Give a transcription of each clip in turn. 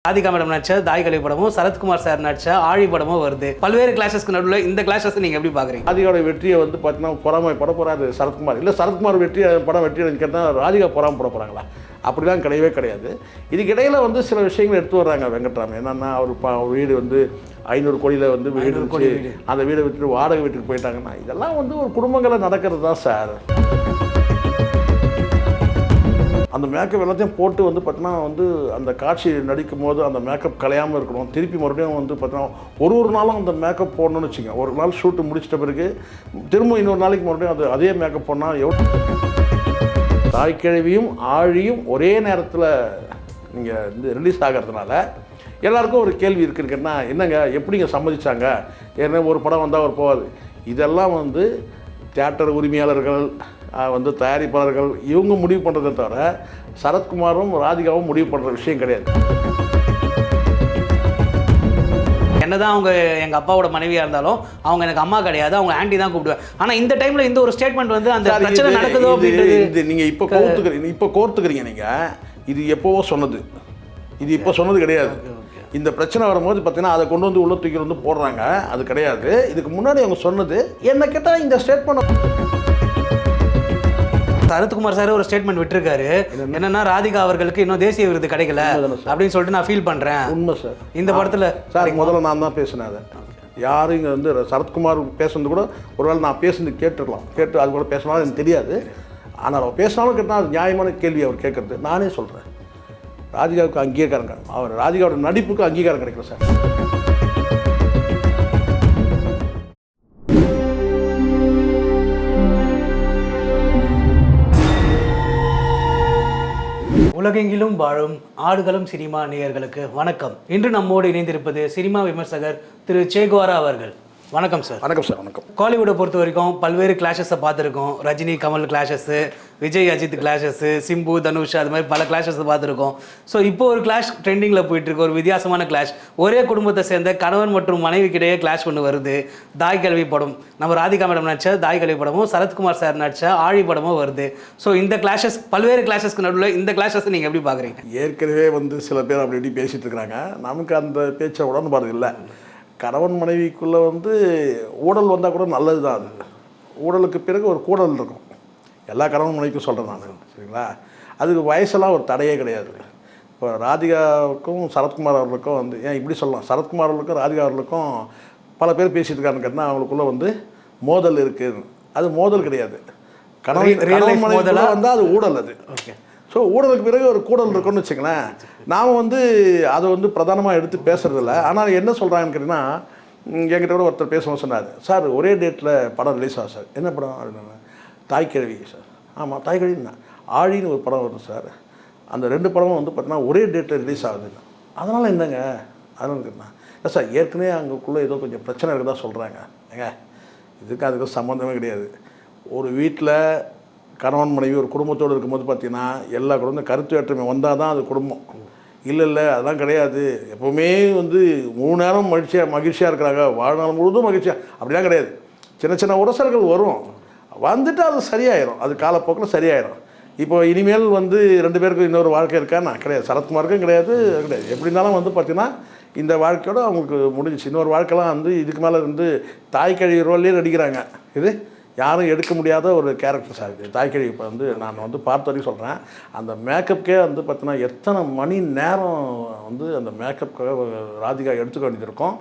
Radhika madam நடிச்ச தாய் கலை படமும் சரத்குமார் சார் நடிச்ச ஆழி படமும் வருது. பல்வேறு கிளாஷஸ்க்கு நடுவில் இந்த கிளாஷஸ் நீங்க எப்படி பாக்குறீங்க? ராதிகாவோட வெற்றியை வந்து பார்த்தீங்கன்னா பொறாமை பட போறாரு சரத்குமார். இல்லை சரத்குமார் படம் வெற்றி கேட்டால் ராதிகா பொறாம போட போகிறாங்களா? அப்படிலாம் கிடையவே கிடையாது. இதுக்கு இடையில வந்து சில விஷயங்கள் எடுத்து வர்றாங்க வெங்கட்ராமன். என்னன்னா அவர் வீடு வந்து 500 கோடியில் வந்து வீடு இருந்துச்சு, அந்த வீடை விட்டுட்டு வாடகை வீட்டுக்கு போயிட்டாங்கன்னா இதெல்லாம் வந்து ஒரு குடும்பங்களை நடக்கிறது தான் சார். அந்த மேக்கப் எல்லாத்தையும் போட்டு வந்து பார்த்தீங்கன்னா வந்து அந்த காட்சி நடிக்கும் போது அந்த மேக்கப் கலையாமல் இருக்கணும். திருப்பி மறுபடியும் வந்து பார்த்தீங்கன்னா ஒரு நாளும் அந்த மேக்கப் போடணும்னு வச்சுங்க. ஒரு நாள் ஷூட்டு முடிச்சிட்ட பிறகு திரும்ப இன்னொரு நாளைக்கு மறுபடியும் அதே மேக்கப் போனால் தாய்க்கிழவியும் ஆழியும் ஒரே நேரத்தில் நீங்கள் வந்து ரிலீஸ் ஆகிறதுனால எல்லாருக்கும் ஒரு கேள்வி இருக்குன்னா என்னங்க எப்படிங்க சம்மதிச்சாங்க? ஏன்னா ஒரு படம் வந்தால் ஒரு போகாது. இதெல்லாம் வந்து தியேட்டர் உரிமையாளர்கள் வந்து தயாரிப்பாளர்கள் இவங்க முடிவு பண்ணுறதை தவிர சரத்குமாரும் ராதிகாவும் முடிவு பண்ணுற விஷயம் கிடையாது. என்னதான் அவங்க எங்கள் அப்பாவோட மனைவியாக இருந்தாலும் அவங்க எனக்கு அம்மா கிடையாது, அவங்க ஆண்டி தான் கூப்பிடுவேன். ஆனால் இந்த டைமில் இந்த ஒரு ஸ்டேட்மெண்ட் வந்து அந்த பிரச்சனை நடக்குதோ அப்படின்றது இது நீங்கள் இப்போ கோர்த்துக்கிறீங்க. நீங்கள் இது எப்போவோ சொன்னது, இது இப்போ சொன்னது கிடையாது. இந்த பிரச்சனை வரும்போது பார்த்தீங்கன்னா அதை கொண்டு வந்து உள்ள தூக்கி வந்து போடுறாங்க. அது கிடையாது. இதுக்கு முன்னாடி அவங்க சொன்னது என்ன கேட்டால் இந்த ஸ்டேட்மெண்ட் சரத்குமார் சார் ஒரு ஸ்டேட்மெண்ட் விட்டுருக்காரு. என்னன்னா ராதிகா அவர்களுக்கு இன்னும் தேசிய விருது கிடைக்கல அப்படின்னு சொல்லிட்டு நான் ஃபீல் பண்றேன். உண்மை சார். இந்த படத்துல சார் முதல்ல நான் தான் பேசினேன். அதை யாரும் இங்கே வந்து சரத்குமார் பேசுனது கூட ஒருவேளை நான் பேசுனது கேட்டுருக்கலாம், கேட்டு அது கூட பேசினாலும் எனக்கு தெரியாது. ஆனால் அவர் பேசினாலும் கேட்டால் அது நியாயமான கேள்வி அவர் கேட்கறது. நானே சொல்கிறேன், ராதிகாவுக்கு அங்கீகாரம் அவர் ராதிகாவோட நடிப்புக்கு அங்கீகாரம் கிடைக்கல சார். உலகெங்கிலும் வாழும் ஆடுகளம் சினிமா நேயர்களுக்கு வணக்கம். இன்று நம்மோடு இணைந்திருப்பது சினிமா விமர்சகர் திரு சேகுவாரா அவர்கள். வணக்கம் சார். வணக்கம் சார். வணக்கம். காலிவுட்டை பொறுத்த வரைக்கும் பல்வேறு கிளாஷஸை பார்த்துருக்கோம். ரஜினி கமல் கிளாஷஸ்ஸு, விஜய் அஜித் கிளாஷஸ்ஸு, சிம்பு தனுஷ், அது மாதிரி பல கிளாஷஸ் பார்த்துருக்கோம். ஸோ இப்போ ஒரு கிளாஷ் ட்ரெண்டிங்கில் போயிட்டுருக்கு, ஒரு வித்தியாசமான கிளாஷ். ஒரே குடும்பத்தை சேர்ந்த கணவன் மற்றும் மனைவிக்கிடையே கிளாஷ் ஒன்று வருது. தாய் கல்வி படம், நம்ம ராதிகா மேடம் நடிச்ச தாய் கல்வி படமும் சரத்குமார் சார் நடிச்ச ஆழி படமும் வருது. ஸோ இந்த கிளாஷஸ், பல்வேறு கிளாஷஸ்க்கு நடுவில் இந்த கிளாஷஸ் நீங்கள் எப்படி பார்க்குறீங்க? ஏற்கனவே வந்து சில பேர் அப்படி இப்படி பேசிகிட்டு இருக்கிறாங்க. நமக்கு அந்த பேச்சை உடன்பாடு இல்லை. கணவன் மனைவிக்குள்ளே வந்து ஊழல் வந்தால் கூட நல்லது தான். அது ஊழலுக்கு பிறகு ஒரு கூடல் இருக்கும். எல்லா கணவன் மனைவிக்கும் சொல்கிறேன் நான், சரிங்களா? அதுக்கு வயசெல்லாம் ஒரு தடையே கிடையாது. இப்போ ராதிகாவுக்கும் சரத்குமார் அவர்களுக்கும் வந்து ஏன் இப்படி சொல்லலாம், சரத்குமார் அவர்களுக்கும் ராதிகா அவர்களுக்கும் பல பேர் பேசிகிட்டு இருக்காருன்னு கேட்டால் அவங்களுக்குள்ளே வந்து மோதல் இருக்குது. அது மோதல் கிடையாது. கணவன் மனைவி வந்தால் அது ஊழல். அது ஓகே. ஸோ ஊழலுக்கு பிறகு ஒரு கூடல் இருக்குன்னு வச்சுங்களேன். நாம் வந்து அதை வந்து பிரதானமாக எடுத்து பேசுகிறதில்ல. ஆனால் என்ன சொல்கிறாங்கன்னு கேட்டிங்கன்னா, என்கிட்ட கூட ஒருத்தர் பேசணும் சொன்னார், சார் ஒரே டேட்டில் படம் ரிலீஸ் ஆகும் சார். என்ன படம் அப்படின்னா தாய்க்கிழவி சார். ஆமாம், தாய்க்கிழவின்னா ஆழின்னு ஒரு படம் வரும் சார். அந்த 2 படமும் வந்து பார்த்தீங்கன்னா ஒரே டேட்டில் ரிலீஸ் ஆகுதுங்க. அதனால் என்னங்க அதனால் கேட்டேன். இல்லை சார், ஏற்கனவே அங்கக்குள்ளே ஏதோ கொஞ்சம் பிரச்சனை இருக்குதா சொல்கிறாங்க. ஏங்க இதுக்கு அதுக்கு சம்மந்தமே கிடையாது. ஒரு வீட்டில் கணவன் மனைவி ஒரு குடும்பத்தோடு இருக்கும்போது பார்த்தீங்கன்னா எல்லா குடும்பம் கருத்து வேற்றுமை வந்தால் தான் அது குடும்பம். இல்லை அதெல்லாம் கிடையாது. எப்போவுமே வந்து 3 நேரம் மகிழ்ச்சியாக இருக்கிறாங்க, வாழ்நாள் முழுவதும் மகிழ்ச்சியாக, அப்படிலாம் கிடையாது. சின்ன சின்ன உரசல்கள் வரும், வந்துட்டு அது சரியாயிடும். அது காலப்போக்கில் சரியாயிடும். இப்போ இனிமேல் வந்து 2 பேருக்கும் இன்னொரு வாழ்க்கை இருக்கான்னா கிடையாது. சரத்குமாருக்கும் கிடையாது. எப்படி இருந்தாலும் வந்து பார்த்திங்கன்னா இந்த வாழ்க்கையோடு அவங்களுக்கு முடிஞ்சிச்சு. இன்னொரு வாழ்க்கைலாம் வந்து இதுக்கு மேலே வந்து தாய்க்கழி ரோல்லே நடிக்கிறாங்க. இது யாரும் எடுக்க முடியாத ஒரு கேரக்டர் சார் இது தாய்க்கழி. இப்போ வந்து நான் வந்து பார்த்த வரைக்கும் சொல்கிறேன், அந்த மேக்கப்புக்கே வந்து பார்த்தீங்கன்னா எத்தனை மணி நேரம் வந்து அந்த மேக்கப்புக்காக ராதிகா எடுத்துக்க வேண்டியது இருக்கும்.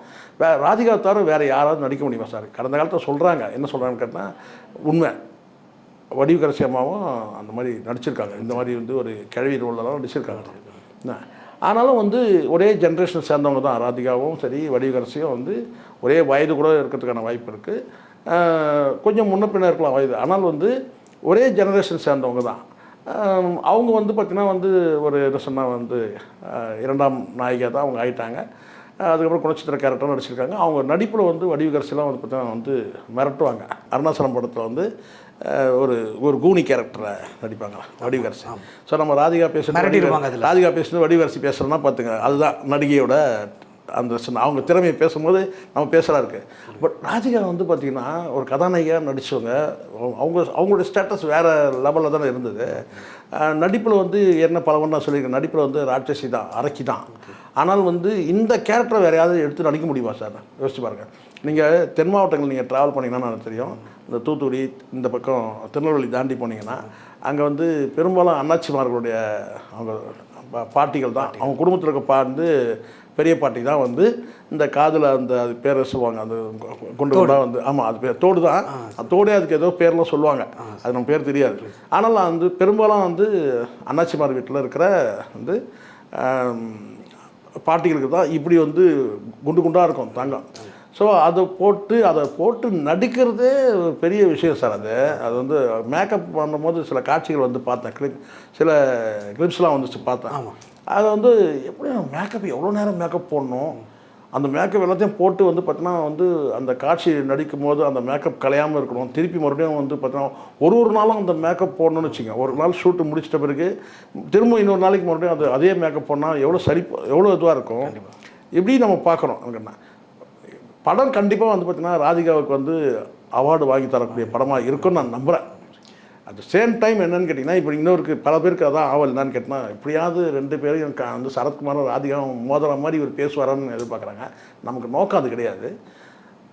ராதிகா தவிர வேறு யாராவது நடிக்க முடியுமா சார்? கடந்த காலத்தில் சொல்கிறாங்க, என்ன சொல்கிறாங்கன்னு கேட்டால் உண்மை, வடிவுக்கரசி அம்மாவும் அந்த மாதிரி நடிச்சிருக்காங்க. இந்த மாதிரி வந்து ஒரு கிழவி ரோலெல்லாம் நடிச்சிருக்காங்க. ஆனாலும் வந்து ஒரே ஜென்ரேஷன் சேர்ந்தவங்க தான் ராதிகாவும் சரி வடிவுக்கரசியும். வந்து ஒரே வயது கூட இருக்கிறதுக்கான வாய்ப்பு இருக்குது. கொஞ்சம் முன்ன பின்ன இருக்கலாம் வயது, ஆனால் வந்து ஒரே ஜெனரேஷன் சேர்ந்தவங்க தான். அவங்க வந்து பார்த்திங்கன்னா வந்து ஒரு என்ன சொன்னால் வந்து 2ஆம் நாயகியாக தான் அவங்க ஆகிட்டாங்க. அதுக்கப்புறம் குணச்சித்திர கேரக்டரும் நடிச்சிருக்காங்க. அவங்க நடிப்பில் வந்து வடிவுக்கரசிலாம் வந்து பார்த்திங்கன்னா வந்து மிரட்டுவாங்க. அருணாசலம் படத்தில் வந்து ஒரு கூனி கேரக்டரை நடிப்பாங்க வடிவுக்கரசி. ஸோ நம்ம ராதிகா பேசுகிறது வடிவுக்கரசி பேசுகிறோன்னா பார்த்துங்க, அதுதான் நடிகையோட அந்த அவங்க திறமையை பேசும்போது நம்ம பேசுகிறா இருக்கு. பட் ராதிகா வந்து பார்த்திங்கன்னா ஒரு கதாநாயகியாக நடித்தவங்க, அவங்களுடைய ஸ்டேட்டஸ் வேறு லெவலில் தானே இருந்தது. நடிப்பில் வந்து என்ன பலவன் நான் சொல்லியிருக்கேன், நடிப்பில் வந்து ராட்சசி தான், அரக்கி தான். ஆனால் வந்து இந்த கேரக்டரை வேறு யாராவது எடுத்து நடிக்க முடியுமா சார்? யோசிச்சு பாருங்கள். நீங்கள் தென் மாவட்டங்கள் நீங்கள் ட்ராவல் பண்ணிங்கன்னா எனக்கு தெரியும், இந்த தூத்துக்குடி இந்த பக்கம் திருநெல்வேலி தாண்டி போனீங்கன்னா அங்கே வந்து பெரும்பாலும் அண்ணாச்சிமார்களுடைய அவங்க பாட்டிகள் தான், அவங்க குடும்பத்தில் இருக்க வந்து பெரிய பாட்டி தான் வந்து இந்த காதில் அந்த அது பேரை சொல்லுவாங்க, அந்த கொண்டு தான் வந்து ஆமாம் அது பேர் தோடு தான், தோடே அதுக்கு ஏதோ பேர்லாம் சொல்லுவாங்க, அது நம்ம பேர் தெரியாது. ஆனால் வந்து பெரும்பாலும் வந்து அண்ணாச்சிமார் வீட்டில் இருக்கிற வந்து பாட்டிகளுக்கு தான் இப்படி வந்து குண்டு குண்டாக இருக்கும் தங்கம். ஸோ அதை போட்டு நடிக்கிறதே ஒரு பெரிய விஷயம் சார். அது வந்து மேக்கப் பண்ணும்போது சில காட்சிகள் வந்து பார்த்தேன், சில கிளிப்ஸ்லாம் வந்துச்சு பார்த்தேன். அதை வந்து எப்படி மேக்கப் எவ்வளோ நேரம் மேக்கப் போடணும், அந்த மேக்கப் எல்லாத்தையும் போட்டு வந்து பார்த்தீங்கன்னா வந்து அந்த காட்சி நடிக்கும் போது அந்த மேக்கப் கலையாமல் இருக்கணும். திருப்பி மறுபடியும் வந்து பார்த்தீங்கன்னா ஒரு நாளும் அந்த மேக்கப் போடணும்னு வச்சுங்க. ஒரு நாள் ஷூட்டு முடிச்சிட்ட பிறகு திரும்ப இன்னொரு நாளைக்கு மறுபடியும் அதே மேக்கப் போடணும், எவ்வளோ இதுவாக இருக்கும். இப்படி நம்ம பார்க்குறோம். அதுக்குன்னா படம் கண்டிப்பாக வந்து பார்த்திங்கன்னா ராதிகாவுக்கு வந்து அவார்டு வாங்கி தரக்கூடிய படமாக இருக்குன்னு நான் நம்புகிறேன். அட் த சேம் டைம் என்னென்னு கேட்டிங்கன்னா, இப்போ இன்னொருக்கு பல பேருக்கு அதான் ஆவல் என்னன்னு கேட்டிங்கன்னா, எப்படியாவது 2 பேரையும் வந்து சரத்குமாரும் ராதிகாவும் மோதுற மாதிரி இவர் பேசுவாரான்னு எதிர்பார்க்குறாங்க. நமக்கு நோக்கம் அது கிடையாது.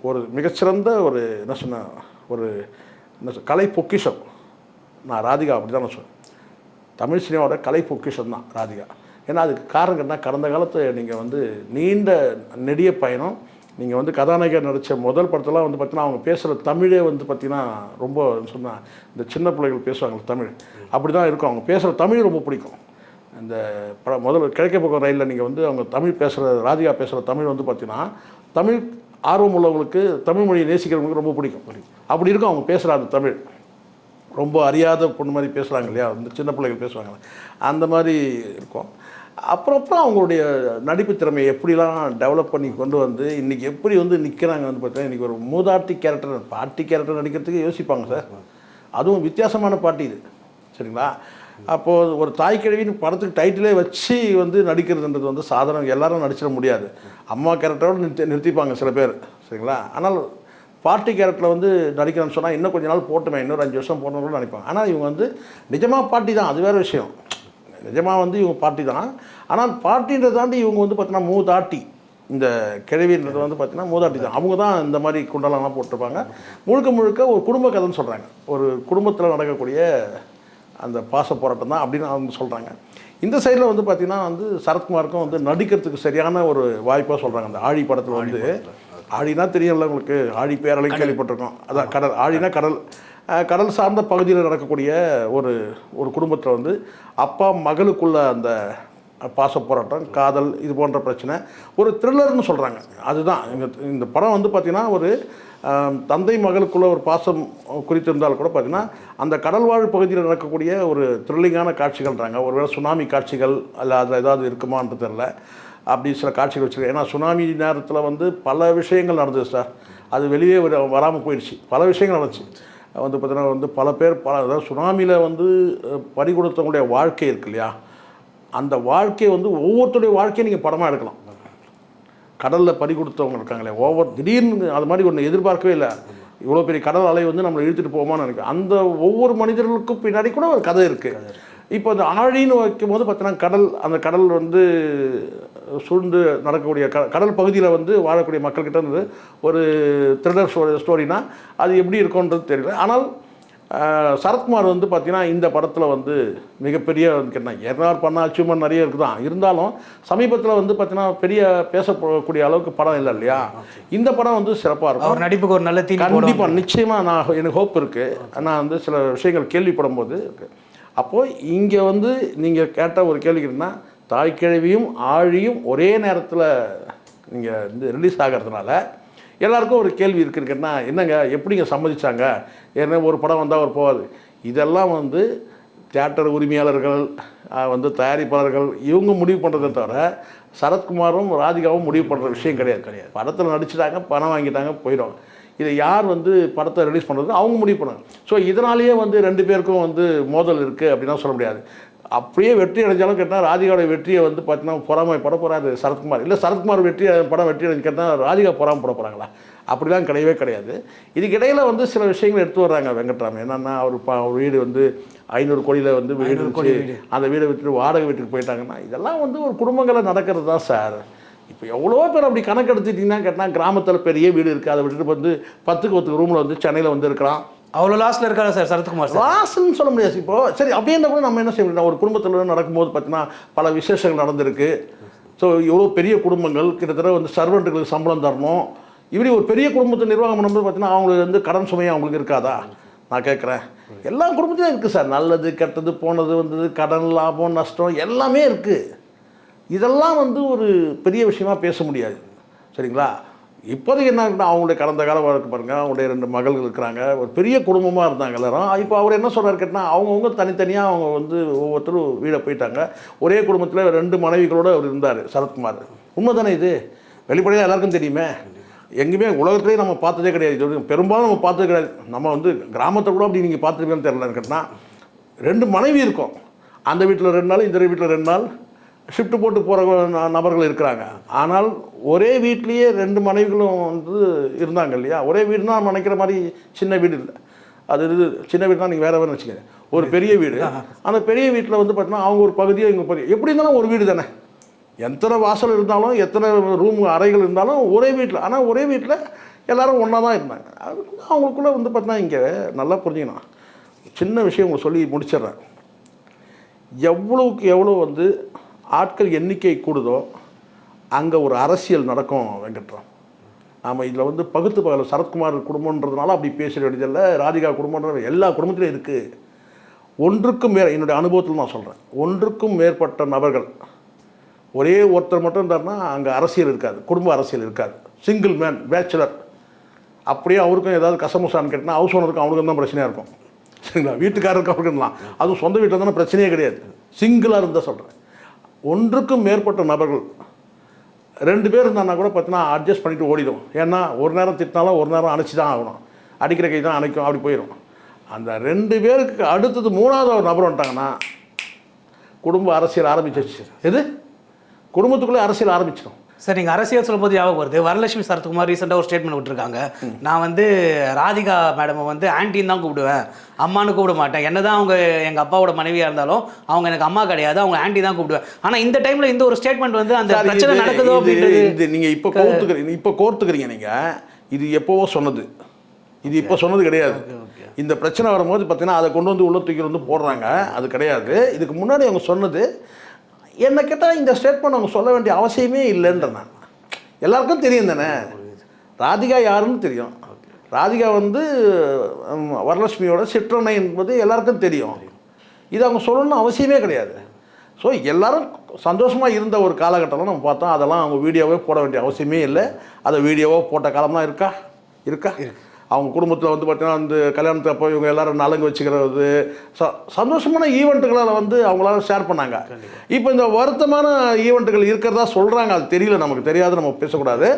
ஒரு மிகச்சிறந்த ஒரு கலை பொக்கிஷம். நான் ராதிகா அப்படி தான் நான் சொல்லுவேன். தமிழ் சினிமாவோட கலை பொக்கிஷம் தான் ராதிகா. ஏன்னா அதுக்கு காரணம் என்ன, கடந்த காலத்தை நீங்கள் வந்து நீண்ட நெடிய பயணம், நீங்கள் வந்து கதாநாயகர் நடித்த முதல் படத்தெல்லாம் வந்து பார்த்தீங்கன்னா அவங்க பேசுகிற தமிழே வந்து பார்த்திங்கன்னா ரொம்ப சொன்னால் இந்த சின்ன பிள்ளைகள் பேசுவாங்க தமிழ், அப்படி தான் இருக்கும். அவங்க பேசுகிற தமிழ் ரொம்ப பிடிக்கும். இந்த முதல்ல கிழக்கே பக்கம் ரயிலில் நீங்கள் வந்து அவங்க தமிழ் பேசுகிற ராதிகா பேசுகிற தமிழ் வந்து பார்த்திங்கன்னா தமிழ் ஆர்வம் உள்ளவங்களுக்கு, தமிழ் மொழியை நேசிக்கிறவங்களுக்கு ரொம்ப பிடிக்கும். அப்படி இருக்கும் அவங்க பேசுகிற அந்த தமிழ். ரொம்ப அறியாத பொண்ணு மாதிரி பேசுகிறாங்க இல்லையா, இந்த சின்ன பிள்ளைகள் பேசுவாங்க, அந்த மாதிரி இருக்கும். அப்புறம் அவங்களுடைய நடிப்பு திறமையை எப்படிலாம் டெவலப் பண்ணி கொண்டு வந்து இன்றைக்கி எப்படி வந்து நிற்கிறாங்க வந்து பார்த்தீங்கன்னா, இன்றைக்கி ஒரு மூதாட்டி பாட்டி கேரக்டர் நடிக்கிறதுக்கு யோசிப்பாங்க சார். அதுவும் வித்தியாசமான பாட்டி இது, சரிங்களா? அப்போது ஒரு தாய் கிழவின்னு படத்துக்கு டைட்டிலே வச்சு வந்து நடிக்கிறதுன்றது வந்து சாதாரண எல்லாரும் நடிச்சிட முடியாது. அம்மா கேரக்டரோடு நிறுத்திப்பாங்க சில பேர், சரிங்களா? ஆனால் பாட்டி கேரக்டரில் வந்து நடிக்கிறேன்னு சொன்னால் இன்னும் கொஞ்ச நாள் போட்டுமே, இன்னொரு 5 வருஷம் போடணும்னு நினைப்பாங்க. ஆனால் இவங்க வந்து நிஜமாக பாட்டி தான், அது வேறு விஷயம். நிஜமாக வந்து இவங்க பாட்டி தான். ஆனால் பாட்டின்றதை தாண்டி இவங்க வந்து பார்த்தீங்கன்னா மூதாட்டி, இந்த கிழவின்றது வந்து பார்த்திங்கன்னா மூதாட்டி தான். அவங்க தான் இந்த மாதிரி குண்டலெல்லாம் போட்டிருப்பாங்க. முழுக்க ஒரு குடும்ப கதைன்னு சொல்கிறாங்க. ஒரு குடும்பத்தில் நடக்கக்கூடிய அந்த பாச போராட்டம் தான் அப்படின்னு அவங்க சொல்கிறாங்க. இந்த சைடில் வந்து பார்த்திங்கன்னா வந்து சரத்குமாருக்கும் வந்து நடிக்கிறதுக்கு சரியான ஒரு வாய்ப்பாக சொல்கிறாங்க. அந்த ஆழி படத்தில் வந்து, ஆழினா தெரியும்ல உங்களுக்கு, ஆழி பேரலை கேள்விப்பட்டிருக்கோம். அதான் கடல், ஆழினா கடல். கடல் சார்ந்த பகுதியில் நடக்கக்கூடிய ஒரு குடும்பத்தில் வந்து அப்பா மகளுக்குள்ள அந்த பாச போராட்டம், காதல், இது போன்ற பிரச்சனை, ஒரு த்ரில்லர்னு சொல்கிறாங்க. அதுதான் இந்த படம் வந்து பார்த்திங்கன்னா ஒரு தந்தை மகளுக்குள்ள ஒரு பாசம் குறித்திருந்தால் கூட பார்த்திங்கன்னா அந்த கடல்வாழ் பகுதியில் நடக்கக்கூடிய ஒரு த்ரில்லிங்கான காட்சிகள்ன்றாங்க. ஒருவேளை சுனாமி காட்சிகள் அல்ல அதில் ஏதாவது இருக்குமான்னு தெரில, அப்படி சில காட்சிகள் வச்சுருக்கேன். ஏன்னா சுனாமி நேரத்தில் வந்து பல விஷயங்கள் நடந்தது சார். அது வெளியே வராமல் போயிடுச்சு, பல விஷயங்கள் நடந்துச்சு. வந்து பார்த்தீங்கன்னா வந்து பல பேர் அதாவது சுனாமியில் வந்து பறி கொடுத்தவங்களுடைய வாழ்க்கை இருக்கு இல்லையா, அந்த வாழ்க்கையை வந்து ஒவ்வொருத்தருடைய வாழ்க்கையை நீங்கள் படமாக எடுக்கலாம். கடலில் பறி கொடுத்தவங்க இருக்காங்களே, திடீர்னு அது மாதிரி ஒன்று எதிர்பார்க்கவே இல்லை. இவ்வளோ பெரிய கடல் அலை வந்து நம்மளை இழுத்துட்டு போகுமான்னு நினைக்கிறேன். அந்த ஒவ்வொரு மனிதர்களுக்கும் பின்னாடி கூட ஒரு கதை இருக்குது. இப்போ அந்த ஆழின்னு வைக்கும் போது பார்த்தீங்கன்னா அந்த கடல் வந்து சூழ்ந்து நடக்கக்கூடிய கடல் பகுதியில் வந்து வாழக்கூடிய மக்கள்கிட்ட இருந்து ஒரு த்ரில்லர் ஸ்டோரினா அது எப்படி இருக்கும்ன்றது தெரியல. ஆனால் சரத்குமார் வந்து பார்த்திங்கன்னா இந்த படத்தில் வந்து மிகப்பெரிய வந்து கேட்டால் ஏற்கனவே பண்ண அச்சீவ்மெண்ட் நிறைய இருக்குது தான். இருந்தாலும் சமீபத்தில் வந்து பார்த்திங்கன்னா பெரிய பேசக்கூடிய அளவுக்கு படம் இல்லை இல்லையா. இந்த படம் வந்து சிறப்பாக இருக்கும். அவர் நடிப்புக்கு ஒரு நல்ல தீனி கண்டிப்பாக நிச்சயமாக எனக்கு ஹோப் இருக்குது. நான் வந்து சில விஷயங்கள் கேள்விப்படும் போது இருக்குது. அப்போது இங்கே வந்து நீங்கள் கேட்ட ஒரு கேள்விக்குன்னா, தாய் கிழவியும் ஆழியும் ஒரே நேரத்தில் நீங்கள் வந்து ரிலீஸ் ஆகிறதுனால எல்லாருக்கும் ஒரு கேள்வி இருக்குன்னா, என்னங்க எப்படிங்க சம்மதிச்சாங்க, ஏன்னா ஒரு படம் வந்தால் ஒரு போகாது. இதெல்லாம் வந்து தியேட்டர் உரிமையாளர்கள் வந்து தயாரிப்பாளர்கள் இவங்க முடிவு பண்ணுறதை தவிர சரத்குமாரும் ராதிகாவும் முடிவு பண்ணுற விஷயம் கிடையாது. படத்தில் நடிச்சிட்டாங்க, பணம் வாங்கிட்டாங்க, போயிடுவாங்க. இதை யார் வந்து படத்தை ரிலீஸ் பண்ணுறது அவங்க முடிவு பண்ணாங்க. ஸோ இதனாலேயே வந்து 2 பேருக்கும் வந்து மோதல் இருக்குது அப்படின்னா சொல்ல முடியாது. அப்படியே வெற்றி அடைஞ்சாலும் கேட்டால் ராதிகாவோட வெற்றியை வந்து பார்த்தீங்கன்னா பொறாமைப்பட போகிறாரு சரத்குமார். இல்லை சரத்குமார் வெற்றி அடைஞ்சு கேட்டால் ராதிகா பொறாமப்பட போகிறாங்களா? அப்படிலாம் கிடையவே கிடையாது. இதுக்கு இடையில் வந்து சில விஷயங்கள் எடுத்து வர்றாங்க வெங்கட்ராமன். என்னென்னா அவர் வீடு வந்து 500 கோடியில் வந்து வீடு வச்சு அந்த வீடை விட்டுட்டு வாடகை வீட்டுக்கு போயிட்டாங்கன்னா இதெல்லாம் வந்து ஒரு குடும்பங்களை நடக்கிறது தான் சார். இப்போ எவ்வளோ பேர் அப்படி கணக்கு எடுத்துட்டிங்கன்னா கேட்டால் கிராமத்தில் பெரிய வீடு இருக்குது, அதை விட்டுட்டு வந்து 10க்கு 10 ரூமில் வந்து சென்னையில் வந்து இருக்கிறான். அவ்வளோ லாஸ்ட்டில் இருக்காரு சார் சரத்குமார். லாஸ்ன்னு சொல்ல முடியாது. இப்போது சரி அப்படின்ற கூட நம்ம என்ன செய்ய முடியும், ஒரு குடும்பத்தில் நடக்கும்போது பார்த்தீங்கன்னா பல விசேஷங்கள் நடந்திருக்கு. ஸோ எவ்வளோ பெரிய குடும்பங்கள் கிட்டத்தட்ட வந்து சர்வெண்ட்டுகளுக்கு சம்பளம் தரணும். இப்படி ஒரு பெரிய குடும்பத்தை நிர்வாகம் பண்ணும்போது பார்த்தீங்கன்னா அவங்களுக்கு வந்து கடன் சுமையாக அவங்களுக்கு இருக்காதா? நான் கேட்குறேன். எல்லா குடும்பத்திலும் இருக்குது சார். நல்லது கெட்டது போனது வந்தது கடன் லாபம் நஷ்டம் எல்லாமே இருக்குது. இதெல்லாம் வந்து ஒரு பெரிய விஷயமா பேச முடியாது. சரிங்களா? இப்போதைக்கு என்ன இருக்குன்னா அவங்களுடைய கடந்த கால வழக்கு பாருங்கள். அவங்களுடைய 2 மகள்கள் இருக்கிறாங்க. ஒரு பெரிய குடும்பமாக இருந்தாங்க எல்லாரும். இப்போ அவர் என்ன சொல்கிறாரு கேட்டால் அவங்கவுங்க தனித்தனியாக அவங்க வந்து ஒவ்வொருத்தரும் வீடை போயிட்டாங்க. ஒரே குடும்பத்தில் 2 மனைவிகளோடு அவர் இருந்தார் சரத்குமார். உண்மை தானே இது? வெளிப்படையாக எல்லாருக்கும் தெரியுமே. எங்கேயுமே உலகத்துலேயே நம்ம பார்த்ததே கிடையாது. இது பெரும்பாலும் நம்ம பார்த்தது கிடையாது. நம்ம வந்து கிராமத்தை கூட அப்படி நீங்கள் பார்த்துருக்கீங்கன்னு தெரியலன்னு கேட்டால் 2 மனைவி இருக்கும். அந்த வீட்டில் 2 நாள், இந்த வீட்டில் 2 நாள் ஷிஃப்ட் போட்டு போகிற நபர்கள் இருக்கிறாங்க. ஆனால் ஒரே வீட்லேயே 2 மனைவிகளும் வந்து இருந்தாங்க இல்லையா? ஒரே வீடுனா நம்ம நினைக்கிற மாதிரி சின்ன வீடு இல்லை. அது இது சின்ன வீடு தான், நீங்கள் வேறு வேறு வச்சுக்கோங்க. ஒரு பெரிய வீடு. அந்த பெரிய வீட்டில் வந்து பார்த்தீங்கன்னா அவங்க ஒரு பகுதியாக இவங்க பகுதி எப்படி இருந்தாலும் ஒரு வீடு தானே. எத்தனை வாசல் இருந்தாலும் எத்தனை ரூம் அறைகள் இருந்தாலும் ஒரே வீட்டில். ஆனால் ஒரே வீட்டில் எல்லோரும் ஒன்றா தான் இருந்தாங்க. அது அவங்களுக்குள்ளே வந்து பார்த்தீங்கன்னா இங்கே நல்லா புரிஞ்சுக்கணும். சின்ன விஷயம் உங்களுக்கு சொல்லி முடிச்சிடுறேன். எவ்வளோக்கு எவ்வளோ வந்து ஆட்கள் எண்ணிக்கை கூடுதோ அங்கே ஒரு அரசியல் நடக்கும் வெங்கட்ராம். நாம் இதில் வந்து பகுத்து பகல சரத்குமார் குடும்பன்றதுனால அப்படி பேசுகிற வேண்டியதில்லை. ராதிகா குடும்பன்ற எல்லா குடும்பத்திலையும் இருக்குது. ஒன்றுக்கும் என்னுடைய அனுபவத்தில் நான் சொல்கிறேன், ஒன்றுக்கும் மேற்பட்ட நபர்கள் ஒரே ஒருத்தர் மட்டும் இருந்தார்னா அங்கே அரசியல் இருக்காது, குடும்ப அரசியல் இருக்காது. சிங்கிள் மேன் பேச்சுலர் அப்படியே அவருக்கும் ஏதாவது கசமுசான்னு கேட்டால் ஹவுஸ் ஓனருக்கும் அவனுக்கும் தான் பிரச்சனையாக இருக்கும். சரிங்களா? வீட்டுக்காரருக்கு அவருக்குலாம் அதுவும் சொந்த வீட்டில் தானே பிரச்சனையே கிடையாது. சிங்கிளாக இருந்தால் சொல்கிறேன். ஒன்றுக்கும் மேற்பட்ட நபர்கள் 2 பேர் இருந்தாங்கன்னா கூட பார்த்தீங்கன்னா அட்ஜஸ்ட் பண்ணிவிட்டு ஓடிடும். ஏன்னா ஒரு நேரம் திட்டினாலும் ஒரு நேரம் அணைச்சி தான் ஆகணும். அடிக்கிற கை தான் அணைக்கும், அப்படி போயிடும். அந்த 2 பேருக்கு அடுத்தது 3வது ஒரு நபர் வந்துட்டாங்கன்னா குடும்ப அரசியல் ஆரம்பிச்சிருச்சு. எது குடும்பத்துக்குள்ளே அரசியல் ஆரம்பிச்சிடும். சார் நீங்கள் அரசியல் சொல்லும்போது ஞாபகம் வருது, வரலட்சுமி சரத்குமார் ரீசெண்டாக ஒரு ஸ்டேட்மெண்ட் விட்டுருக்காங்க. நான் வந்து ராதிகா மேடமை வந்து ஆன்ட்டின்னு தான் கூப்பிடுவேன், அம்மானு கூப்பிட மாட்டேன். என்ன தான் அவங்க எங்கள் அப்பாவோட மனைவியாக இருந்தாலும் அவங்க எனக்கு அம்மா கிடையாது, அவங்க ஆன்ட்டி தான் கூப்பிடுவேன். ஆனால் இந்த டைமில் இந்த ஒரு ஸ்டேட்மெண்ட் வந்து அந்த பிரச்சனை நடக்குதோ அப்படின்றது நீங்கள் இப்போ கோர்த்துக்கிறீங்க. நீங்கள் இது எப்போவோ சொன்னது, இது இப்போ சொன்னது கிடையாது. இந்த பிரச்சனை வரும்போது பார்த்தீங்கன்னா அதை கொண்டு வந்து உள்ள தூக்கி வந்து போடுறாங்க. அது கிடையாது. இதுக்கு முன்னாடி அவங்க சொன்னது. என்ன கேட்டால் இந்த ஸ்டேட்மெண்ட் அவங்க சொல்ல வேண்டிய அவசியமே இல்லைன்ற நான். எல்லாருக்கும் தெரியும் தானே ராதிகா யாருன்னு தெரியும். ராதிகா வந்து வரலட்சுமியோட சிற்றனை என்பது எல்லாருக்கும் தெரியும். இது அவங்க சொல்லணும்னு அவசியமே கிடையாது. ஸோ எல்லோரும் சந்தோஷமாக இருந்த ஒரு காலகட்டத்தில் நம்ம பார்த்தோம். அதெல்லாம் அவங்க வீடியோவே போட வேண்டிய அவசியமே இல்லை. அதை வீடியோவாக போட்ட காலம்லாம் இருக்கா? அவங்க குடும்பத்தில் வந்து பார்த்தீங்கன்னா அந்த கல்யாணத்தை அப்போ இவங்க எல்லோரும் நலங்கு வச்சுக்கிறது சந்தோஷமான ஈவெண்ட்டுகளை வந்து அவங்களால ஷேர் பண்ணாங்க. இப்போ இந்த வருத்தமான ஈவெண்ட்டுகள் இருக்கிறதா சொல்கிறாங்க. அது தெரியல, நமக்கு தெரியாது, நம்ம பேசக்கூடாது.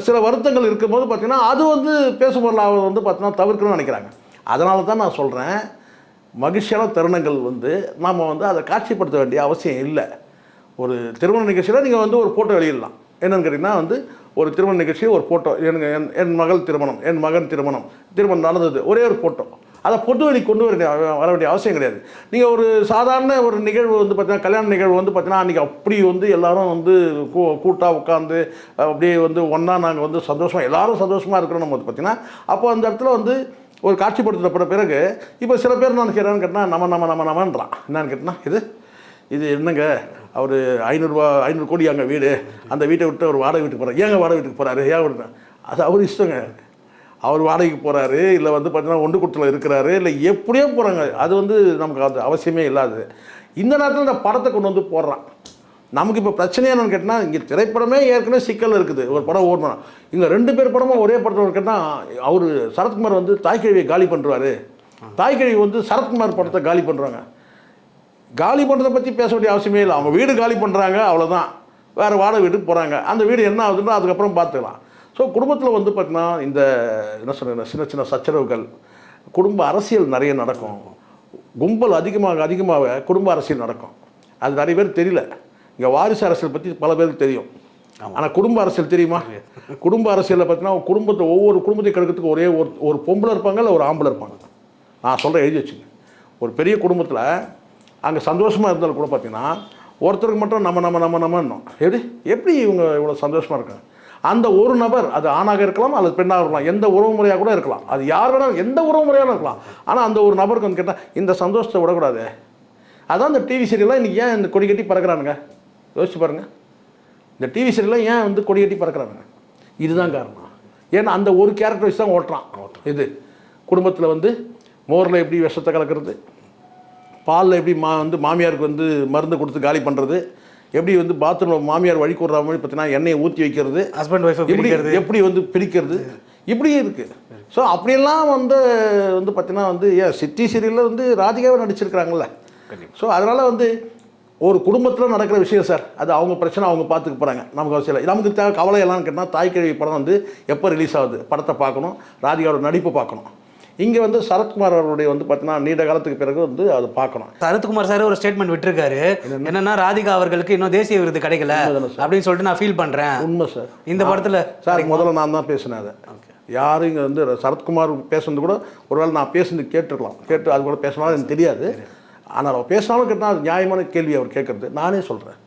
சில வருத்தங்கள் இருக்கும்போது பார்த்திங்கன்னா அது வந்து பேசுபொருளாக வந்து பார்த்தீங்கன்னா தவிர்க்கணும்னு நினைக்கிறாங்க. அதனால தான் நான் சொல்கிறேன், மகிழ்ச்சியான தருணங்கள் வந்து நாம் வந்து அதை காட்சிப்படுத்த வேண்டிய அவசியம் இல்லை. ஒரு திருமண நிகழ்ச்சியில் நீங்கள் வந்து ஒரு ஃபோட்டோ வெளியிடலாம். என்னென்னு கேட்டிங்கன்னா வந்து ஒரு திருமண நிகழ்ச்சி ஒரு ஃபோட்டோ, என் மகள் திருமணம், என் மகன் திருமணம் நடந்தது, ஒரே ஒரு ஃபோட்டோ. அதை பொது வெளி கொண்டு வர வேண்டிய அவசியம் கிடையாது. நீங்கள் ஒரு சாதாரண ஒரு நிகழ்வு வந்து பார்த்தீங்கன்னா கல்யாண நிகழ்வு வந்து பார்த்தீங்கன்னா அன்றைக்கி அப்படி வந்து எல்லோரும் வந்து கூட்டாக உட்காந்து அப்படியே வந்து ஒன்றா நாங்கள் வந்து சந்தோஷமாக எல்லோரும் சந்தோஷமாக இருக்கிறோம் வந்து பார்த்தீங்கன்னா அப்போ அந்த இடத்துல வந்து ஒரு காட்சிப்படுத்தப்பட்ட பிறகு இப்போ சில பேர் என்ன நினைக்கிறான்னு கேட்டால் நம்மன்றான். என்னன்னு கேட்டால் இது என்னங்க அவர் 500 கோடி அங்கே வீடு, அந்த வீட்டை விட்டு அவர் வாடகை வீட்டுக்கு போகிறார். ஏங்க வாடகை வீட்டுக்கு போகிறாரு? ஏன் விடுங்க? அது அவர் இஷ்டங்க. அவர் வாடகைக்கு போகிறாரு, இல்லை வந்து பார்த்தீங்கன்னா ஒன்று குட்டில் இருக்கிறாரு, இல்லை எப்படியோ போகிறாங்க. அது வந்து நமக்கு அது அவசியமே இல்லாது. இந்த நேரத்தில் இந்த படத்தை கொண்டு வந்து போடுறான். நமக்கு இப்போ பிரச்சனை என்னன்னு கேட்டால் இங்கே திரைப்படமே ஏற்கனவே சிக்கல் இருக்குது. ஒரு படம் ஓடணும், இங்கே 2 பேர் படமும் ஒரே படத்தில் கேட்டால் அவர் சரத்குமார் வந்து தாய்க்கிழவியை காலி பண்ணுறாரு, தாய்க்கிழவி வந்து சரத்குமார் படத்தை காலி பண்ணுறாங்க. காலி பண்ணுறதை பற்றி பேச வேண்டிய அவசியமே இல்லை. அவங்க வீடு காலி பண்ணுறாங்க, அவ்வளோதான். வேறு வாடகை வீட்டுக்கு போகிறாங்க. அந்த வீடு என்ன ஆகுதுன்னா அதுக்கப்புறம் பார்த்துக்கலாம். ஸோ குடும்பத்தில் வந்து பார்த்தீங்கன்னா இந்த என்ன சொல்கிறேன் சின்ன சின்ன சச்சரவுகள், குடும்ப அரசியல் நிறைய நடக்கும். கும்பல் அதிகமாக அதிகமாக குடும்ப அரசியல் நடக்கும். அது நிறைய பேர் தெரியல. இங்கே வாரிசு அரசியல் பற்றி பல பேருக்கு தெரியும், ஆனால் குடும்ப அரசியல் தெரியுமா? குடும்ப அரசியலில் பார்த்தீங்கன்னா குடும்பத்தை ஒவ்வொரு குடும்பத்தை கெடுக்கிறதுக்கு ஒரே ஒரு பொம்பளை இருப்பாங்க, இல்லை ஒரு ஆம்பளை இருப்பாங்க. நான் சொல்கிறேன், எழுதி வச்சுங்க. ஒரு பெரிய குடும்பத்தில் அங்கே சந்தோஷமாக இருந்தாலும் கூட பார்த்தீங்கன்னா ஒருத்தருக்கு மட்டும் நம்மன்னோம். எப்படி இவங்க இவ்வளோ சந்தோஷமாக இருக்காங்க? அந்த ஒரு நபர், அது ஆணாக இருக்கலாம் அல்லது பெண்ணாக இருக்கலாம், எந்த உறவு முறையாக கூட இருக்கலாம், அது யார் வேணாலும் எந்த உறவு முறையாக இருக்கலாம். ஆனால் அந்த ஒரு நபருக்கு வந்து கேட்டால் இந்த சந்தோஷத்தை விடக்கூடாது. அதான் இந்த டிவி சீரியல்லாம் இன்றைக்கி ஏன் இந்த கொடி கட்டி பறக்கிறானுங்க? யோசிச்சு பாருங்கள். இந்த டிவி சீரியல்லாம் ஏன் வந்து கொடி கட்டி பறக்கிறானுங்க? இதுதான் காரணம். ஏன்னா அந்த ஒரு கேரக்டர் வச்சு தான் ஓட்டுறான். இது குடும்பத்தில் வந்து மோரில் எப்படி விஷத்தை கலக்கிறது, பாலில் எப்படி மாமியாருக்கு வந்து மருந்து கொடுத்து காலி பண்ணுறது, எப்படி வந்து பாத்ரூமில் மாமியார் வழி கூடுற மாதிரி பார்த்தீங்கன்னா எண்ணெயை ஊற்றி வைக்கிறது, ஹஸ்பண்ட் ஒய்ஃபை எப்படி வந்து பிரிக்கிறது, இப்படியே இருக்குது. ஸோ அப்படியெல்லாம் வந்து பார்த்தீங்கன்னா வந்து ஏன் சிட்டி சீரியலில் வந்து ராதிகாவை நடிச்சிருக்கிறாங்கல்ல. ஸோ அதனால் வந்து ஒரு குடும்பத்தில் நடக்கிற விஷயம் சார், அது அவங்க பிரச்சனை, அவங்க பார்த்துக்க போகிறாங்க. நமக்கு அவசியம் இல்லை. நமக்கு தேவை கவலை எல்லாம் கேட்டால் தாய்க்கிழவி படம் வந்து எப்போ ரிலீஸ் ஆகுது, படத்தை பார்க்கணும், ராதிகாவோட நடிப்பு பார்க்கணும். இங்கே வந்து சரத்குமார் அவருடைய வந்து பார்த்தீங்கன்னா நீண்ட காலத்துக்கு பிறகு வந்து அதை பார்க்கணும். சரத்குமார் சார் ஒரு ஸ்டேட்மெண்ட் விட்டுருக்காரு, என்னன்னா ராதிகா அவர்களுக்கு இன்னும் தேசிய விருது கிடைக்கல அப்படின்னு சொல்லிட்டு நான் ஃபீல் பண்ணுறேன். உண்மை சார். இந்த படத்தில் சார் முதல்ல நான் தான் பேசினேன். அதை யாரும் இங்கே வந்து சரத்குமார் பேசுனது கூட ஒருவேளை நான் பேசுனது கேட்டுருக்கலாம், கேட்டு அது கூட பேசினாலும் எனக்கு தெரியாது. ஆனால் அவர் பேசினாலும் கேட்டால் அது நியாயமான கேள்வி அவர் கேட்குறது. நானே சொல்கிறேன்,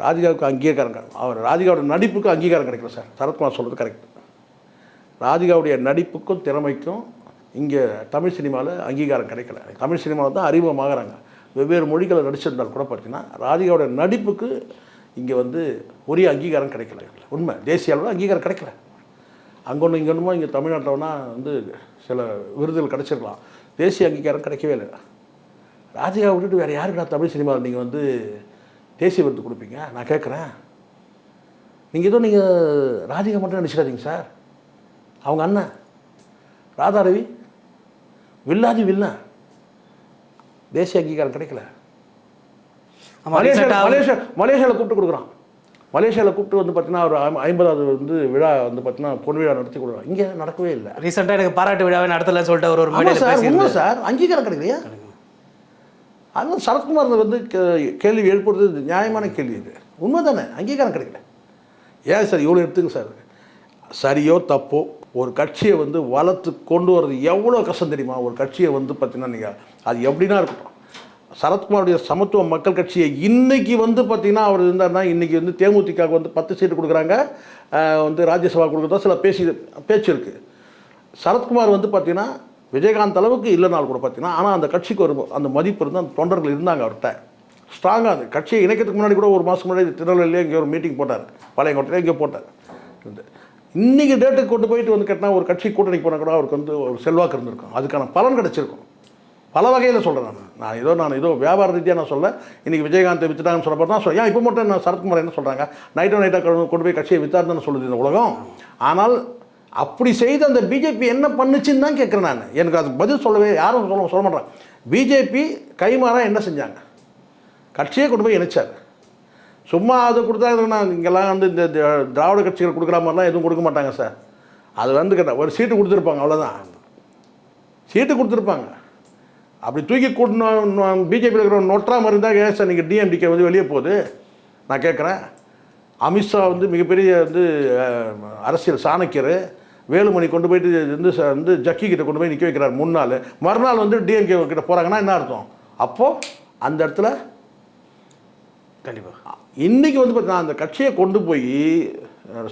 ராதிகாவுக்கு அங்கீகாரம், அவர் ராதிகாவோட நடிப்புக்கு அங்கீகாரம் கிடைக்கல சார். சரத்குமார் சொல்கிறது கரெக்ட். ராதிகாவுடைய நடிப்புக்கும் திறமைக்கும் இங்கே தமிழ் சினிமாவில் அங்கீகாரம் கிடைக்கல. தமிழ் சினிமாவில் தான் அறிமுகமாகறாங்க. வெவ்வேறு மொழிகளை நடிச்சிருந்தால் கூட பார்த்தீங்கன்னா ராதிகாவோட நடிப்புக்கு இங்கே வந்து உரிய அங்கீகாரம் கிடைக்கல. உண்மை, தேசிய அளவில் அங்கீகாரம் கிடைக்கல. அங்கே ஒன்று இங்கே ஒன்றுமா இங்கே தமிழ்நாட்டில்னா வந்து சில விருதுகள் கிடைச்சிருக்கலாம், தேசிய அங்கீகாரம் கிடைக்கவே இல்லை. ராதிகாவை விட்டுட்டு வேறு யாருக்குடா தமிழ் சினிமாவில் நீங்கள் வந்து தேசிய விருது கொடுப்பீங்க? நான் கேட்குறேன். நீங்கள் ராதிகா மட்டும் நடிச்சிடாதீங்க சார். அவங்க அண்ணன் ராதாரவி வில்லாதி வில்லன், தேசிய அங்கீகாரம் கிடைக்கல. மலேசியாவில் கூப்பிட்டு கொடுக்குறான். மலேசியாவில் கூப்பிட்டு வந்து பார்த்தீங்கன்னா ஒரு 50வது வந்து விழா வந்து பார்த்தீங்கன்னா பொன் விழா நடத்தி கொடுக்குறான். இங்கே நடக்கவே இல்லை. ரீசெண்டாக எனக்கு பாராட்டு விழாவே நடத்தலன்னு சொல்லிட்டு ஒரு உண்மை சார், அங்கீகாரம் கிடைக்கலையா? அதனால் சரத்குமார் வந்து கேள்வி எழுப்புறது நியாயமான கேள்வி. இது உண்மை தானே, அங்கீகாரம் கிடைக்கல. ஏன் சார் இவ்வளோ எடுத்துங்க சார். சரியோ தப்போ ஒரு கட்சியை வந்து வளர்த்து கொண்டு வர்றது எவ்வளோ கஷ்டம் தெரியுமா? ஒரு கட்சியை வந்து பார்த்தீங்கன்னா நீங்கள் அது எப்படின்னா இருக்கட்டும். சரத்குமாருடைய சமத்துவ மக்கள் கட்சியை இன்றைக்கி வந்து பார்த்திங்கன்னா அவர் இருந்தார்னா இன்றைக்கி வந்து தேமுதிகவுக்கு வந்து 10 சீட்டு கொடுக்குறாங்க, வந்து ராஜ்யசபா கொடுக்குறதா சில பேச்சு இருக்குது. சரத்குமார் வந்து பார்த்திங்கன்னா விஜயகாந்த் அளவுக்கு இல்லைனாலும் கூட பார்த்தீங்கன்னா, ஆனால் அந்த கட்சிக்கு ஒரு அந்த மதிப்பு இருந்து அந்த தொண்டர்கள் இருந்தாங்க அவர்கிட்ட ஸ்ட்ராங்காக. அந்த கட்சியை இணைக்கிறதுக்கு முன்னாடி கூட ஒரு மாதம் முன்னாடி திருநெல்வேலியே இங்கே ஒரு மீட்டிங் போட்டார், பழையங்கோட்டையில் இங்கே போட்டார். இன்றைக்கி டேட்டுக்கு கொண்டு போயிட்டு வந்து கேட்டால் ஒரு கட்சி கூட்டணிக்கு போனால் கூட அவருக்கு வந்து ஒரு செல்வாக்கு இருந்திருக்கும், அதுக்கான பலன் கிடச்சிருக்கும். பல வகையில் சொல்கிறேன். நான் ஏதோ வியாபார ரீதியாக நான் சொல்ல, இன்றைக்கி விஜயகாந்தை விற்றுட்டாங்கன்னு சொல்ல தான் சொல்ல. ஏன் இப்போ மட்டும் நான் சரத்குமார் என்ன சொல்கிறாங்க, நைட்டாக கொண்டு போய் கட்சியை வித்தாருன்னு சொல்லுது இந்த உலகம். ஆனால் அப்படி செய்து அந்த பிஜேபி என்ன பண்ணுச்சுன்னு தான் கேட்குறேன் நான். எனக்கு அது பதில் சொல்லவே யாரும் சொல்ல மாட்டேன். பிஜேபி கைமாறாக என்ன செஞ்சாங்க? கட்சியே கொண்டு போய் இணைச்சார். சும்மா அதை கொடுத்தா நான் இங்கெல்லாம் வந்து இந்த திராவிட கட்சிகள் கொடுக்குற மாதிரிலாம் எதுவும் கொடுக்க மாட்டாங்க சார். அது வந்து கேட்டால் ஒரு சீட்டு கொடுத்துருப்பாங்க, அவ்வளோதான். சீட்டு கொடுத்துருப்பாங்க. அப்படி தூக்கி கூட்டணும் பிஜேபியில் இருக்கிற நொட்டா மாதிரி இருந்தால் ஏன் சார் நீங்கள் டிஎம்டிகே வந்து வெளியே போகுது? நான் கேட்குறேன். அமித்ஷா வந்து மிகப்பெரிய வந்து அரசியல் சாணக்கியர். வேலுமணி கொண்டு போயிட்டு வந்து ஜக்கி கிட்ட கொண்டு போய் நிற்க வைக்கிறார் முன்னாள். மறுநாள் வந்து டிஎம்கே கிட்ட போகிறாங்கன்னா என்ன அர்த்தம்? அப்போது அந்த இடத்துல கண்டிப்பாக இன்றைக்கி வந்து பார்த்தீங்கன்னா அந்த கட்சியை கொண்டு போய்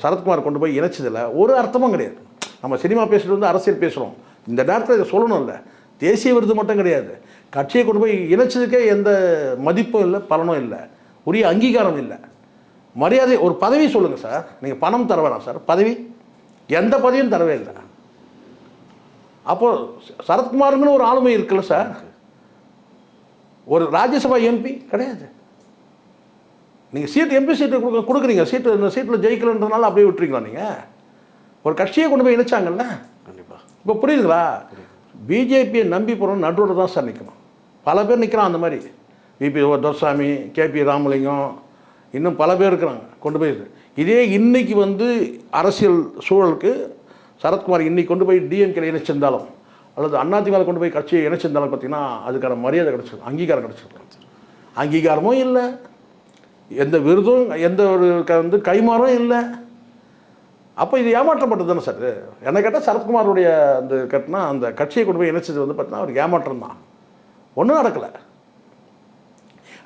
சரத்குமார் கொண்டு போய் இணைச்சதில் ஒரு அர்த்தமும் கிடையாது. நம்ம சினிமா பேசுகிறது வந்து அரசியல் பேசுகிறோம். இந்த நேரத்தில் இதை சொல்லணும் இல்லை, தேசிய விருது மட்டும் கிடையாது, கட்சியை கொண்டு போய் இணைச்சதுக்கே எந்த மதிப்பும் இல்லை, பலனும் இல்லை, உரிய அங்கீகாரம் இல்லை, மரியாதை. ஒரு பதவி சொல்லுங்கள் சார், நீங்கள் பணம் தர வேணாம் சார், பதவி எந்த பதவியும் தரவே இல்லை. அப்போது சரத்குமாருங்கன்னு ஒரு ஆளுமை இருக்குல்ல சார். ஒரு ராஜ்யசபா எம்பி கிடையாது. நீங்கள் சீட்டு எம்பி சீட்டு கொடுக்குறீங்க, சீட்டு இந்த சீட்டில் ஜெயிக்கலன்றதுனால அப்படியே விட்டுருக்கலாம். நீங்கள் ஒரு கட்சியை கொண்டு போய் இணைச்சாங்கல்ல. கண்டிப்பாக இப்போ புரியுதுங்களா? பிஜேபியை நம்பி போகிறோம் நடுவோடு தான் சார் நிற்கணும். பல பேர் நிற்கிறான் அந்த மாதிரி. விபி துரைசாமி, கேபி ராமலிங்கம், இன்னும் பல பேர் இருக்கிறாங்க கொண்டு போய். இதே இன்றைக்கி வந்து அரசியல் சூழலுக்கு சரத்குமார் இன்றைக்கி கொண்டு போய் டிஎம்கே இணைச்சிருந்தாலும் அல்லது அதிமுக கொண்டு போய் கட்சியை இணைச்சிருந்தாலும் பார்த்தீங்கன்னா அதுக்கான மரியாதை கிடச்சிருக்கும், அங்கீகாரம் கிடச்சிருக்கும். அங்கீகாரமும் இல்லை, எந்த விருதும் எந்த ஒரு வந்து கைமாறும் இல்லை. அப்போ இது ஏமாற்றப்பட்டது தானே சார். என்ன கேட்டால் சரத்குமாருடைய அந்த கட்டினா அந்த கட்சியை கொண்டு போய் இணைச்சது வந்து பார்த்தீங்கன்னா அவருக்கு ஏமாற்றம் தான், ஒன்றும் நடக்கலை.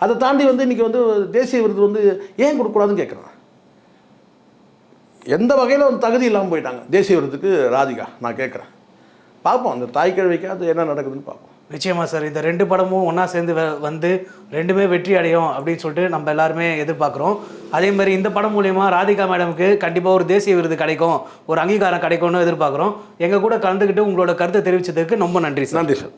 அதை தாண்டி வந்து இன்றைக்கி வந்து தேசிய விருது வந்து ஏன் கொடுக்கக்கூடாதுன்னு கேட்குறேன். எந்த வகையில் வந்து தகுதி இல்லாமல் போயிட்டாங்க தேசிய விருதுக்கு ராதிகா, நான் கேட்குறேன். பார்ப்போம் அந்த தாய்க்கிழமைக்கு அது என்ன நடக்குதுன்னு பார்ப்போம். நிச்சயமா சார், இந்த 2 படமும் ஒன்றா சேர்ந்து வந்து 2மே வெற்றி அடையும் அப்படின்னு சொல்லிட்டு நம்ம எல்லாருமே எதிர்பார்க்குறோம். அதே மாதிரி இந்த படம் மூலயமா ராதிகா மேடமுக்கு கண்டிப்பாக ஒரு தேசிய விருது கிடைக்கும், ஒரு அங்கீகாரம் கிடைக்கும்னு எதிர்பார்க்குறோம். எங்கள் கூட கலந்துக்கிட்டு உங்களோட கருத்தை தெரிவித்ததுக்கு ரொம்ப நன்றி சார். நன்றி சார்.